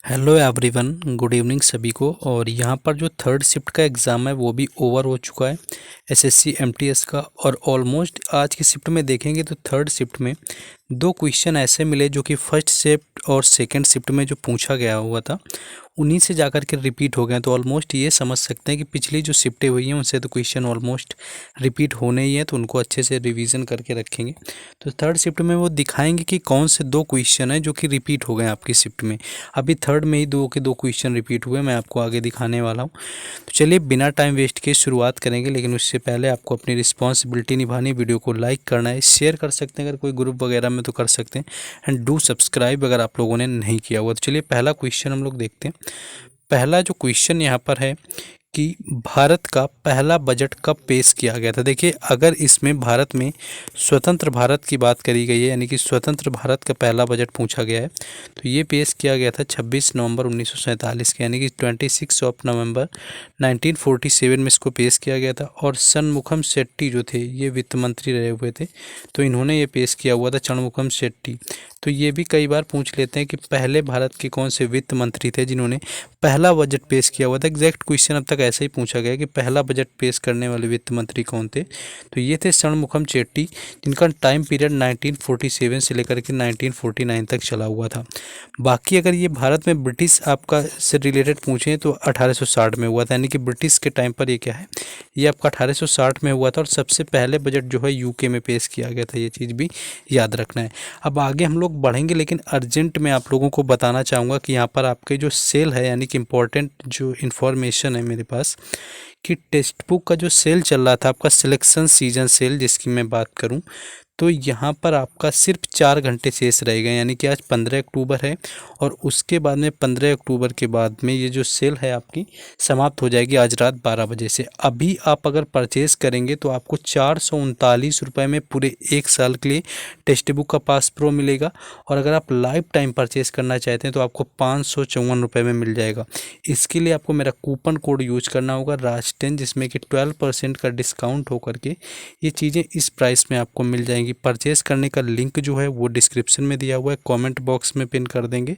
Hello everyone, good evening सभी को। और यहाँ पर जो थर्ड शिफ्ट का एग्ज़ाम है वो भी ओवर हो चुका है एसएससी एमटीएस का। और ऑलमोस्ट आज की शिफ्ट में देखेंगे तो थर्ड शिफ्ट में दो क्वेश्चन ऐसे मिले जो कि फर्स्ट शिफ्ट और सेकंड शिफ्ट में जो पूछा गया हुआ था उन्हीं से जाकर के रिपीट हो गए। तो ऑलमोस्ट ये समझ सकते हैं कि पिछली जो शिफ्टें हुई हैं उनसे तो क्वेश्चन ऑलमोस्ट रिपीट होने ही है, तो उनको अच्छे से रिवीजन करके रखेंगे। तो थर्ड शिफ्ट में वो दिखाएंगे कि कौन से दो क्वेश्चन हैं जो कि रिपीट हो गए आपकी शिफ्ट में। अभी थर्ड में ही दो के दो क्वेश्चन रिपीट हुए, मैं आपको आगे दिखाने वाला हूँ। तो चलिए बिना टाइम वेस्ट के शुरुआत करेंगे, लेकिन उससे पहले आपको अपनी रिस्पॉन्सिबिलिटी निभानी, वीडियो को लाइक करना है, शेयर कर सकते हैं अगर कोई ग्रुप वगैरह में तो कर सकते हैं, एंड डू सब्सक्राइब अगर आप लोगों ने नहीं किया हुआ। तो चलिए पहला क्वेश्चन हम लोग देखते हैं। पहला जो क्वेश्चन यहाँ पर है कि भारत का पहला बजट कब पेश किया गया था। देखिए, अगर इसमें भारत में स्वतंत्र भारत की बात करी गई है, यानी कि स्वतंत्र भारत का पहला बजट पूछा गया है, तो ये पेश किया गया था 26 नवंबर 1947 के, यानी कि 26 ऑफ नवंबर 1947 में इसको पेश किया गया था। और षणमुखम शेट्टी जो थे ये वित्त मंत्री रहे हुए थे, तो इन्होंने ये पेश किया हुआ था, षणमुखम शेट्टी। तो ये भी कई बार पूछ लेते हैं कि पहले भारत के कौन से वित्त मंत्री थे जिन्होंने पहला बजट पेश किया हुआ था। एग्जैक्ट क्वेश्चन अब तक ऐसे ही पूछा गया कि पहला बजट पेश करने वाले वित्त मंत्री कौन थे, तो ये थे षणमुखम चेट्टी, जिनका टाइम पीरियड 1947 से लेकर के 1949 तक चला हुआ था। बाकी अगर ये भारत में ब्रिटिश आपका से रिलेटेड पूछें तो 1860 में हुआ था, यानी कि ब्रिटिश के टाइम पर ये क्या है, ये आपका 1860 में हुआ था। और सबसे पहले बजट जो है यूके में पेश किया गया था, ये चीज़ भी याद रखना है। अब आगे हम लोग बढ़ेंगे, लेकिन अर्जेंट में आप लोगों को बताना चाहूँगा कि यहाँ पर आपके जो सेल है, यानी कि इम्पोर्टेंट जो इन्फॉर्मेशन है मेरे पास, कि टेक्स्ट बुक का जो सेल चल रहा था आपका सिलेक्शन सीजन सेल जिसकी मैं बात करूं, तो यहाँ पर आपका सिर्फ 4 घंटे शेष रह गए, यानी कि आज 15 अक्टूबर है और उसके बाद में 15 अक्टूबर के बाद में ये जो सेल है आपकी समाप्त हो जाएगी आज रात 12 बजे से। अभी आप अगर परचेज़ करेंगे तो आपको 439 रुपये में पूरे 1 साल के लिए टेक्स्ट बुक का पास प्रो मिलेगा। और अगर आप लाइफ टाइम परचेज़ करना चाहते हैं तो आपको 554 रुपये में मिल जाएगा। इसके लिए आपको मेरा कूपन कोड यूज करना होगा राज10, जिसमें कि 12% का डिस्काउंट होकर के ये चीज़ें इस प्राइस में आपको मिल जाएंगी। परचेस करने का लिंक जो है वो डिस्क्रिप्शन में दिया हुआ है, कमेंट बॉक्स में पिन कर देंगे।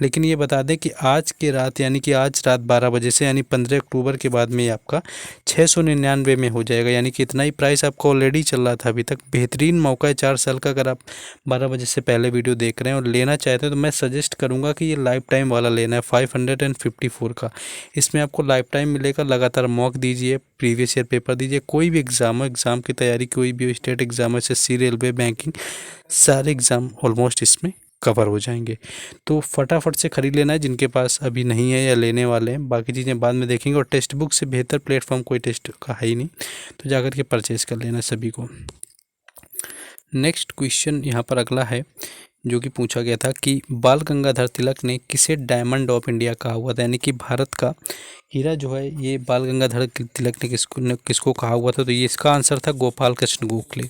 लेकिन ये बता दें कि आज के रात, यानी कि आज रात 12 बजे से, यानी 15 अक्टूबर के बाद में ये आपका 699 में हो जाएगा, यानी कि इतना ही प्राइस आपका ऑलरेडी चल रहा था अभी तक। बेहतरीन मौका है 4 साल का। अगर आप 12 बजे से पहले वीडियो देख रहे हैं और लेना चाहते हैं तो मैं सजेस्ट करूँगा कि ये लाइफ टाइम वाला लेना है, 554 का। इसमें आपको लाइफ टाइम मिलेगा। लगातार मॉक दीजिए, प्रीवियस ईयर पेपर दीजिए, कोई भी एग्ज़ाम हो, एग्ज़ाम की तैयारी कोई भी state exam, SSC, railway, banking, सारे एग्ज़ाम ऑलमोस्ट इसमें कवर हो जाएंगे। तो फटाफट से ख़रीद लेना है जिनके पास अभी नहीं है या लेने वाले हैं। बाकी चीज़ें बाद में देखेंगे, और टेक्स्ट बुक से बेहतर प्लेटफॉर्म कोई टेस्ट का है ही नहीं, तो जाकर के परचेज़ कर लेना सभी को। नेक्स्ट क्वेश्चन यहाँ पर अगला है जो कि पूछा गया था कि बाल गंगाधर तिलक ने किसे डायमंड ऑफ इंडिया कहा हुआ था, यानी कि भारत का हीरा जो है ये बाल गंगाधर तिलक ने किसको कहा हुआ था। तो ये इसका आंसर था गोपाल कृष्ण गोखले।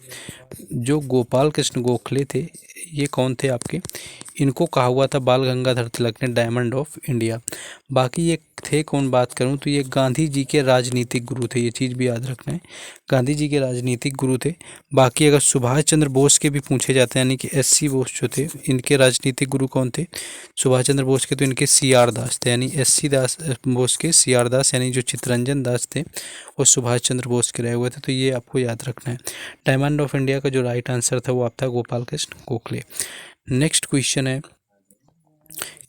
जो गोपाल कृष्ण गोखले थे ये कौन थे आपके, इनको कहा हुआ था बाल गंगाधर तिलक ने डायमंड ऑफ इंडिया। बाकी ये थे कौन, बात करूं तो ये गांधी जी के राजनीतिक गुरु थे, ये चीज़ भी याद रखना है, गांधी जी के राजनीतिक गुरु थे। बाकी अगर सुभाष चंद्र बोस के भी पूछे जाते हैं, यानी कि एससी बोस जो थे, इनके राजनीतिक गुरु कौन थे, सुभाष चंद्र बोस के तो इनके सीआर दास थे, यानी एससी दास बोस के सीआर दास, यानी जो चित्तरंजन दास थे वो सुभाष चंद्र बोस के रहे हुए थे। तो ये आपको याद रखना है। डायमंड ऑफ इंडिया का जो राइट आंसर था वो आप था गोपाल कृष्ण गोखले। नेक्स्ट क्वेश्चन है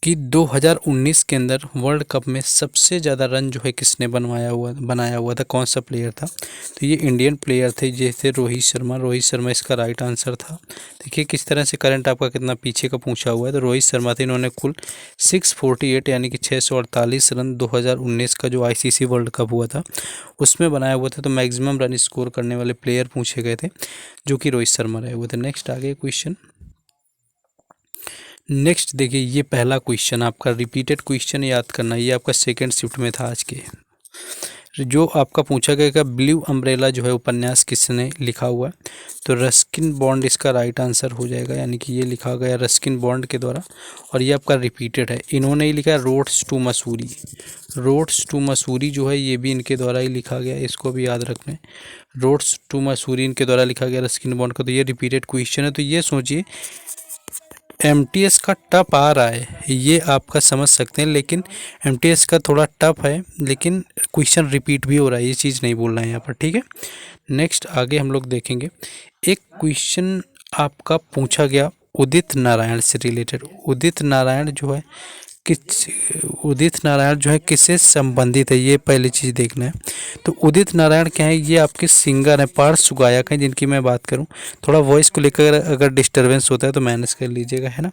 कि 2019 के अंदर वर्ल्ड कप में सबसे ज़्यादा रन जो है किसने बनाया हुआ था, कौन सा प्लेयर था। तो ये इंडियन प्लेयर थे, जैसे रोहित शर्मा। रोहित शर्मा इसका राइट आंसर था। देखिए किस तरह से करंट आपका कितना पीछे का पूछा हुआ है। तो रोहित शर्मा थे, इन्होंने कुल 648 यानी कि 648 रन 2019 का जो आईसीसी वर्ल्ड कप हुआ था उसमें बनाया हुआ था। तो मैक्सिमम रन स्कोर करने वाले प्लेयर पूछे गए थे जो कि रोहित शर्मा रहे हुए थे। नेक्स्ट आगे क्वेश्चन। नेक्स्ट देखिए, ये पहला क्वेश्चन आपका रिपीटेड क्वेश्चन याद करना, ये आपका सेकंड शिफ्ट में था आज के। जो आपका पूछा गया कि ब्लू अम्ब्रेला जो है उपन्यास किसने लिखा हुआ है, तो रस्किन बॉन्ड इसका राइट आंसर हो जाएगा, यानी कि ये लिखा गया रस्किन बॉन्ड के द्वारा। और ये आपका रिपीटेड है, इन्होंने ही लिखा है roads to Mussoorie. Roads to Mussoorie जो है ये भी इनके द्वारा ही लिखा गया, इसको भी याद रखना है। रोड्स टू मसूरी इनके द्वारा लिखा गया रस्किन बॉन्ड का। तो ये रिपीटेड क्वेश्चन है। तो ये सोचिए एमटीएस का टफ आ रहा है ये आपका समझ सकते हैं, लेकिन एमटीएस का थोड़ा टफ है, लेकिन क्वेश्चन रिपीट भी हो रहा है, ये चीज़ नहीं बोलना है यहाँ पर, ठीक है। नेक्स्ट आगे हम लोग देखेंगे, एक क्वेश्चन आपका पूछा गया उदित नारायण से रिलेटेड। उदित नारायण जो है किससे संबंधित है, ये पहली चीज़ देखना है। तो उदित नारायण क्या है, ये आपके सिंगर हैं, पार्श्व गायक हैं, जिनकी मैं बात करूं, थोड़ा वॉइस को लेकर अगर डिस्टरबेंस होता है तो मैनेज कर लीजिएगा, है ना।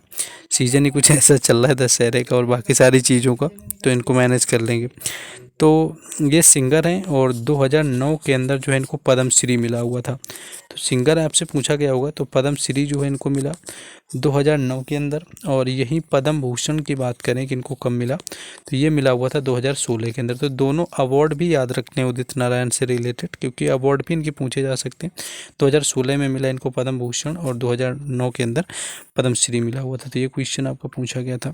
सीजन ही कुछ ऐसा चल रहा है दशहरे का और बाकी सारी चीज़ों का, तो इनको मैनेज कर लेंगे। तो ये सिंगर हैं और 2009 के अंदर जो है इनको पद्म श्री मिला हुआ था। तो सिंगर आपसे पूछा गया होगा, तो पद्म श्री जो है इनको मिला 2009 के अंदर। और यही पद्म भूषण की बात करें कि इनको कब मिला, तो ये मिला हुआ था 2016 के अंदर। तो दोनों अवार्ड भी याद रखने हैं उदित नारायण से रिलेटेड, क्योंकि अवार्ड भी इनके पूछे जा सकते हैं। 2016 में मिला इनको पद्म भूषण और 2009 के अंदर पद्म श्री मिला हुआ था। तो ये क्वेश्चन आपका पूछा गया था।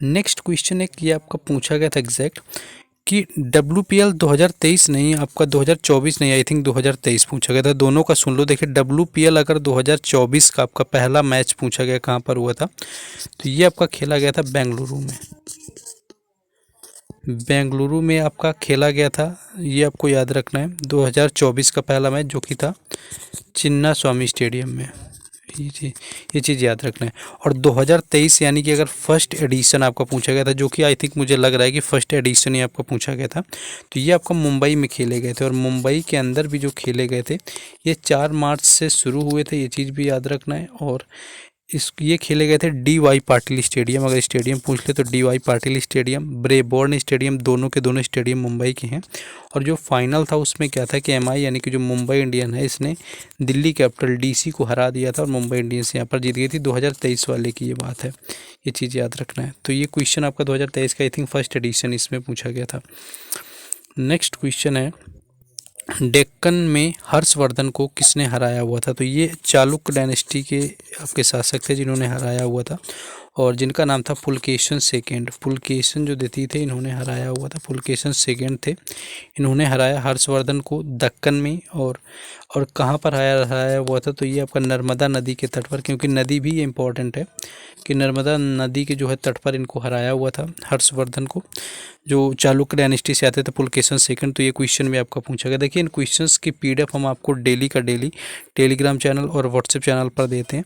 नेक्स्ट क्वेश्चन एक ये आपका पूछा गया था एग्जैक्ट कि WPL 2023 नहीं, आपका 2024 नहीं, आई थिंक 2023 पूछा गया था। दोनों का सुन लो। देखिए WPL अगर 2024 का आपका पहला मैच पूछा गया कहाँ पर हुआ था, तो ये आपका खेला गया था बेंगलुरु में। बेंगलुरु में आपका खेला गया था, ये आपको याद रखना है। 2024 का पहला मैच जो कि था चिन्ना स्वामी स्टेडियम में, ये चीज़ याद रखना है। और 2023 यानी कि अगर फर्स्ट एडिशन आपका पूछा गया था, जो कि आई थिंक मुझे लग रहा है कि फर्स्ट एडिशन ही आपका पूछा गया था, तो ये आपका मुंबई में खेले गए थे। और मुंबई के अंदर भी जो खेले गए थे ये 4 मार्च से शुरू हुए थे, ये चीज़ भी याद रखना है। और ये खेले गए थे DY पाटिल स्टेडियम, अगर स्टेडियम पूछ ले तो DY Patil stadium, Brabourne stadium, दोनों के दोनों स्टेडियम मुंबई के हैं। और जो फाइनल था उसमें क्या था कि MI यानी कि जो मुंबई इंडियन है, इसने दिल्ली कैपिटल DC को हरा दिया था और मुंबई इंडियंस यहाँ पर जीत गई थी। 2023 वाले की ये बात है, ये चीज़ याद रखना है। तो ये क्वेश्चन आपका 2023 का आई थिंक फर्स्ट एडिशन इसमें पूछा गया था। नेक्स्ट क्वेश्चन है, डेक्कन में हर्षवर्धन को किसने हराया हुआ था, तो ये चालुक्य डायनेस्टी के आपके शासक थे जिन्होंने हराया हुआ था, और जिनका नाम था पुलकेशन सेकेंड। पुलकेशन जो देती थे इन्होंने हराया हुआ था, पुलकेशन सेकेंड थे, इन्होंने हराया हर्षवर्धन को दक्कन में। और कहाँ पर हराया हुआ था, तो ये आपका नर्मदा नदी के तट पर, क्योंकि नदी भी ये इंपॉर्टेंट है कि नर्मदा नदी के जो है तट पर इनको हराया हुआ था हर्षवर्धन को, जो चालुक्य डायनेस्टी से आते थे पुलकेशन सेकंड। तो ये क्वेश्चन भी आपका पूछा गया। देखिए इन क्वेश्चंस की PDF हम आपको डेली का डेली टेलीग्राम चैनल और व्हाट्सएप चैनल पर देते हैं,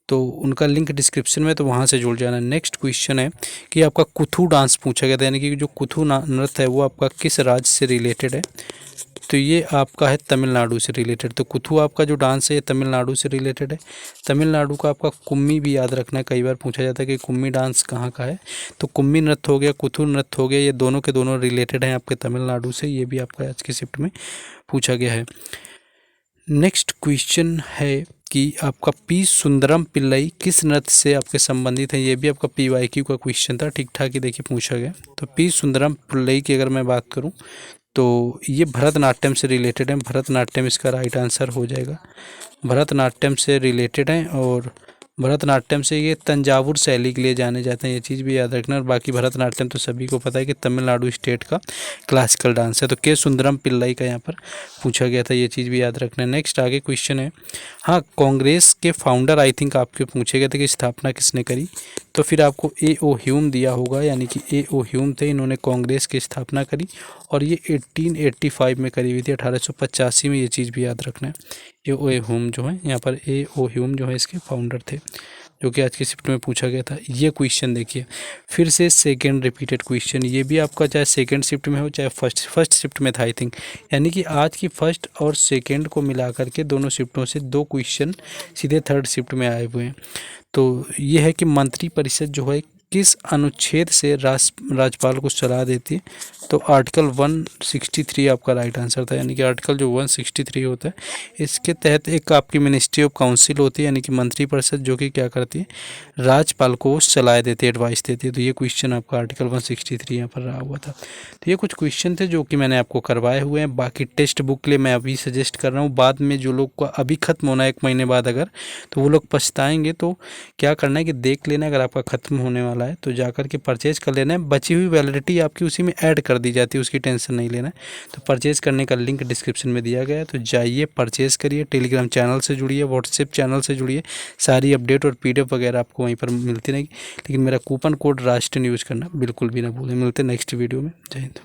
तो उनका लिंक डिस्क्रिप्शन में, तो वहाँ से जुड़ जाना। नेक्स्ट क्वेश्चन है कि आपका कुथू डांस पूछा गया था, यानी कि जो कुथू नृत्य है वो आपका किस राज्य से रिलेटेड है, तो ये आपका है तमिलनाडु से रिलेटेड। तो कुथू आपका जो डांस है ये तमिलनाडु से रिलेटेड है। तमिलनाडु का आपका कुम्मी भी याद रखना है, कई बार पूछा जाता है कि कुम्मी डांस कहाँ का है, तो कुम्मी नृत्य हो गया, कुथू नृत्य हो गया, ये दोनों के दोनों रिलेटेड हैं आपके तमिलनाडु से, ये भी आपका आज की शिफ्ट में पूछा गया है। नेक्स्ट क्वेश्चन है कि आपका P सुंदरम पिल्लई किस नृत्य से आपके संबंधित है, ये भी आपका PYQ का क्वेश्चन था, ठीक ठाक ही देखिए पूछा गया। तो P सुंदरम पिल्लई की अगर मैं बात करूं तो ये भरतनाट्यम से रिलेटेड है, भरतनाट्यम इसका राइट आंसर हो जाएगा, भरतनाट्यम से रिलेटेड हैं। और भरतनाट्यम से ये तंजावुर शैली के लिए जाने जाते हैं, ये चीज़ भी याद रखना। और बाकी भरतनाट्यम तो सभी को पता है कि तमिलनाडु स्टेट का क्लासिकल डांस है। तो के सुंदरम पिल्लई का यहाँ पर पूछा गया था, ये चीज़ भी याद रखना है। नेक्स्ट आगे क्वेश्चन है, हाँ कांग्रेस के फाउंडर आई थिंक आपके पूछे गए थे कि स्थापना किसने करी, तो फिर आपको A.O. ह्यूम दिया होगा, यानी कि A.O. ह्यूम थे, इन्होंने कांग्रेस की स्थापना करी और ये 1885 में करी हुई थी, 1885 में, ये चीज़ भी याद रखना है। A.O. ह्यूम जो है यहाँ पर A.O. ह्यूम जो है इसके फाउंडर थे, जो कि आज की शिफ्ट में पूछा गया था। ये क्वेश्चन देखिए फिर से सेकंड रिपीटेड क्वेश्चन, ये भी आपका चाहे सेकंड शिफ्ट में हो चाहे फर्स्ट शिफ्ट में था आई थिंक, यानी कि आज की फर्स्ट और सेकंड को मिला करके दोनों शिफ्टों से 2 क्वेश्चन सीधे थर्ड शिफ्ट में आए हुए हैं। तो ये है कि मंत्रिपरिषद जो है किस अनुच्छेद से राज्यपाल को सलाह देती है, तो आर्टिकल 163 आपका राइट आंसर था, यानी कि आर्टिकल जो 163 होता है इसके तहत एक आपकी मिनिस्ट्री ऑफ काउंसिल होती है, यानी कि मंत्रिपरिषद, जो कि क्या करती है राज्यपाल को सलाह देती है, एडवाइस देती है। तो ये क्वेश्चन आपका आर्टिकल 163 यहाँ पर रहा हुआ था। तो ये कुछ क्वेश्चन थे जो कि मैंने आपको करवाए हुए हैं। बाकी टेक्स्ट बुक के लिए मैं अभी सजेस्ट कर रहा हूँ, बाद में जो लोग को अभी ख़त्म होना है 1 महीने बाद अगर, तो वो लोग पछताएंगे। तो क्या करना है कि देख लेना, अगर आपका ख़त्म होने वाला वाला है, तो जाकर के परचेज़ कर लेना है। बची हुई वैलिडिटी आपकी उसी में ऐड कर दी जाती है, उसकी टेंशन नहीं लेना है। तो परचेज़ करने का लिंक डिस्क्रिप्शन में दिया गया है, तो जाइए परचेज़ करिए। टेलीग्राम चैनल से जुड़िए, व्हाट्सएप चैनल से जुड़िए, सारी अपडेट और PDF वगैरह आपको वहीं पर मिलती रहेगी। लेकिन मेरा कूपन कोड राष्ट्रीय यूज़ करना बिल्कुल भी ना भूलें। मिलते हैं नेक्स्ट वीडियो में। जय हिंद।